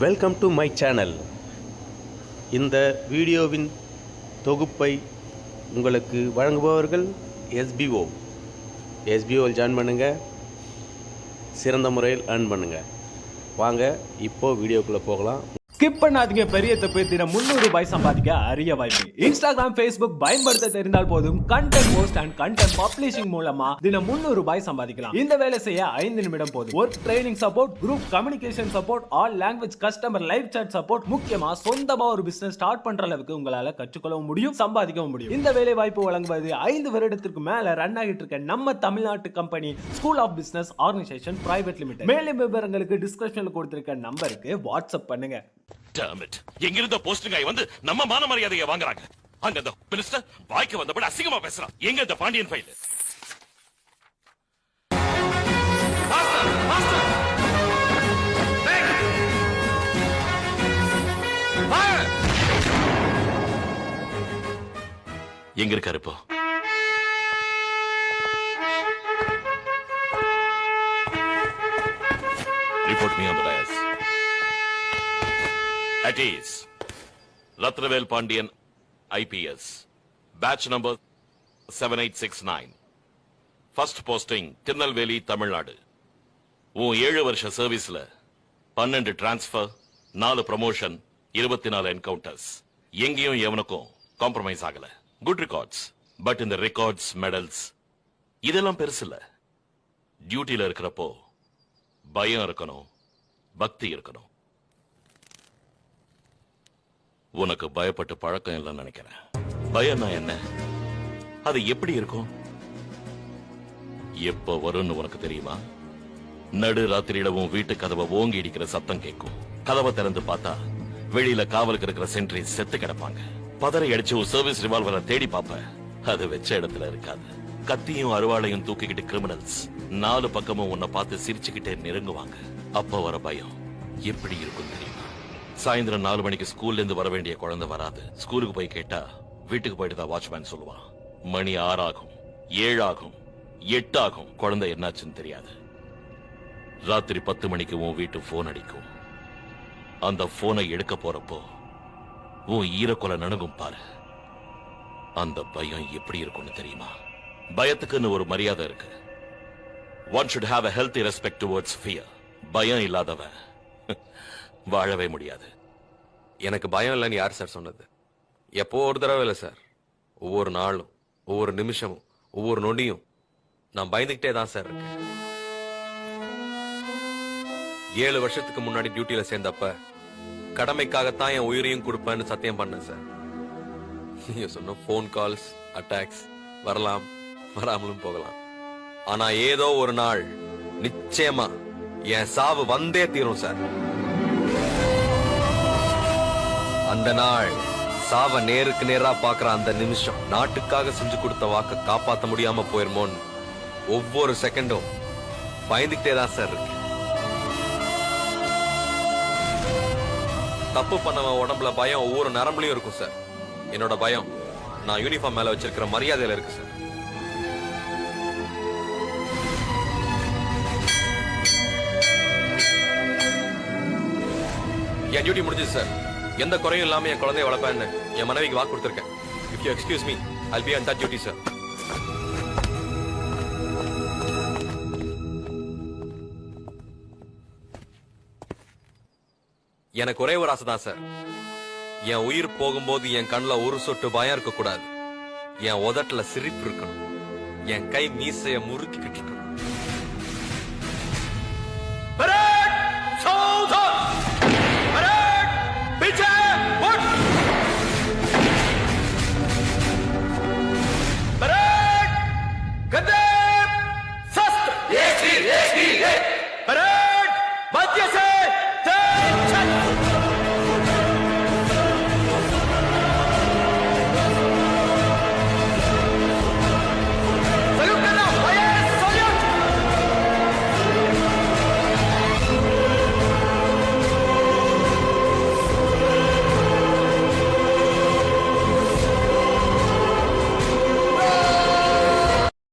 Welcome to my channel. இந்த வீடியோவின் தொகுப்பை உங்களுக்கு வழங்குபவர்கள் எஸ்பிஓவில் ஜாயின் பண்ணுங்கள், சிறந்த முறையில் earn பண்ணுங்கள். வாங்க இப்போ வீடியோக்குள்ளே போகலாம். ஸ்கிப் பண்ணாதீங்க. பெரிய தப்பு. தினம் 300 ரூபாய் சம்பாதிக்க அரிய வாய்ப்பு. இன்ஸ்டாகிராம், ஃபேஸ்புக் பயன்படுத்த தெரிந்தால் போதும் content post and content publishing மூலமா தினம் 300 ரூபாய் சம்பாதிக்கலாம். இந்த வேலை செய்ய 5 நிமிடம் போதும். Work training support, group communication support, all language customer live chat support, முக்கியமா சொந்தமா ஒரு பிசினஸ் ஸ்டார்ட் பண்ற அளவுக்கு உங்களால கற்றுக்கொள்ளவும் முடியும், சம்பாதிக்கவும் முடியும். இந்த வேலை வாய்ப்பு வழங்குவது 5 வருடத்திற்கு மேல ரன் ஆகிட்டு இருக்க நம்ம தமிழ்நாட்டு company school of business organization private limited. மேலும் விவரங்களுக்கு டிஸ்கிரிப்ஷன்ல கொடுத்திருக்க நம்பருக்கு வாட்ஸ்அப் பண்ணுங்க. எங்கிருந்த போஸ்டிங் ஆகி வந்து நம்ம மான மரியாதையை வாங்குறாங்க. அங்க அந்த மினிஸ்டர் வாய்க்கு வந்தபடி அசிங்கமா பேசுறான். எங்க இந்த பாண்டியன் ஃபைல்? எங்க இருக்காரு இப்போ? Report me on the dais. At ease. Ratnavel Pandian, IPS. Batch number 7869. First posting, Tirunelveli, Tamil Nadu. உன் 7 வருஷ சர்வீஸ்ல 12 டிரான்ஸ்பர், 4 ப்ரமோஷன், 24 என்கவுண்டர்ஸ். எங்கேயும் எவனுக்கும் காம்ப்ரமைஸ் ஆகல. Good records. பட் இந்த ரெக்கார்ட்ஸ், மெடல்ஸ் இதெல்லாம் பெருசு இல்ல. டியூட்டில இருக்கிறப்போ பயம் இருக்கணும், பக்தி இருக்கணும். உனக்கு பயப்பட்டு பழக்கம் இல்லைன்னு நினைக்கிறேன். பயம்னா என்ன, அது எப்படி இருக்கும், எப்ப வரும்னு உனக்கு தெரியுமா? நடு ராத்திரியிடவும் வீட்டு கதவை ஓங்கி இடிக்கிற சத்தம் கேட்கும். கதவை திறந்து பார்த்தா வெளியில காவலுக்கு இருக்கிற சென்ட்ரி செத்து கிடப்பாங்க. பதறை அடிச்சு ஒரு சர்வீஸ் ரிவால்வரை தேடி பார்ப்ப, அது வச்ச இடத்துல இருக்காது. கத்தியும் அருவாளையும் தூக்கிக்கிட்டு கிரிமினல்ஸ் 4 பக்கமும் உன்னை பார்த்து சிரிச்சுக்கிட்டே நெருங்குவாங்க. அப்ப வர பயம் எப்படி இருக்கும் தெரியுமா? சாயந்தரம் 4 மணிக்கு ஸ்கூல்ல இருந்து வர வேண்டிய குழந்தை வராது. ஸ்கூலுக்கு போய் கேட்டா வீட்டுக்கு போயிட்டு தான் வாட்ச்மேன் சொல்லுவான். மணி 6 ஆகும், 7 ஆகும், 8 ஆகும், குழந்தை என்னாச்சுன்னு தெரியாது. ராத்திரி 10 மணிக்கு உன் வீட்டு போன் அடிக்கும். அந்த போனை எடுக்க போறப்போ உன் ஈரக்கொலை நடுங்கும் பாரு. அந்த பயம் எப்படி இருக்கும்னு தெரியுமா? பயத்துக்குன்னு ஒரு மரியாதை இருக்கு. One should have a healthy respect towards fear. பயம் இல்லாதவன் வாழவே முடியாது. எனக்கு பயம் இல்லைன்னு யார் சார் சொன்னது? எப்போ ஒரு தடவை இல்லை சார், ஒவ்வொரு நாளும், ஒவ்வொரு நிமிஷமும், ஒவ்வொரு நொடியும் நான் பயந்துகிட்டே தான் சார் இருக்கேன். 7 வருஷத்துக்கு முன்னாடி டியூட்டியில சேர்ந்தப்ப கடமைக்காகத்தான் என் உயிரையும் கொடுப்பேன்னு சத்தியம் பண்ணேன் சார். நீங்க சொன்ன போன் கால்ஸ், அட்டாக்ஸ் வரலாம், வராமலும் போகலாம். ஆனா ஏதோ ஒரு நாள் நிச்சயமா என் சாவு வந்தே தீரும் சார். அந்த நாள் சாவ நேருக்கு நேரா பாக்குற அந்த நிமிஷம் நாட்டுக்காக செஞ்சு கொடுத்த வாக்க காப்பாத்த முடியாம போயிருமோன்னு ஒவ்வொரு செகண்டும் பயந்துகிட்டே தான் சார் இருக்கு. தப்பு பண்ணவன் உடம்புல பயம் ஒவ்வொரு நரம்புலயும் இருக்கும் சார். என்னோட பயம் நான் யூனிஃபார்ம் மேல வச்சிருக்கிற மரியாதையில இருக்கு சார். என் டியூட்டி முடிஞ்சது சார். எந்த குறையும் இல்லாம என் குழந்தைய வளர்ப்பேன்னு என் மனைவிக்கு வாக்கு கொடுத்திருக்கேன். If you excuse me, I'll be on that duty, sir. எனக்கு ஒரே ஒரு ஆசை தான் சார். என் உயிர் போகும்போது என் கண்ணுல ஒரு சொட்டு பயம் இருக்க கூடாது. என் உதட்டுல சிரிப்பு இருக்கணும். என் கை மீசைய முறுக்கிக்கிட்டு இருக்கணும்.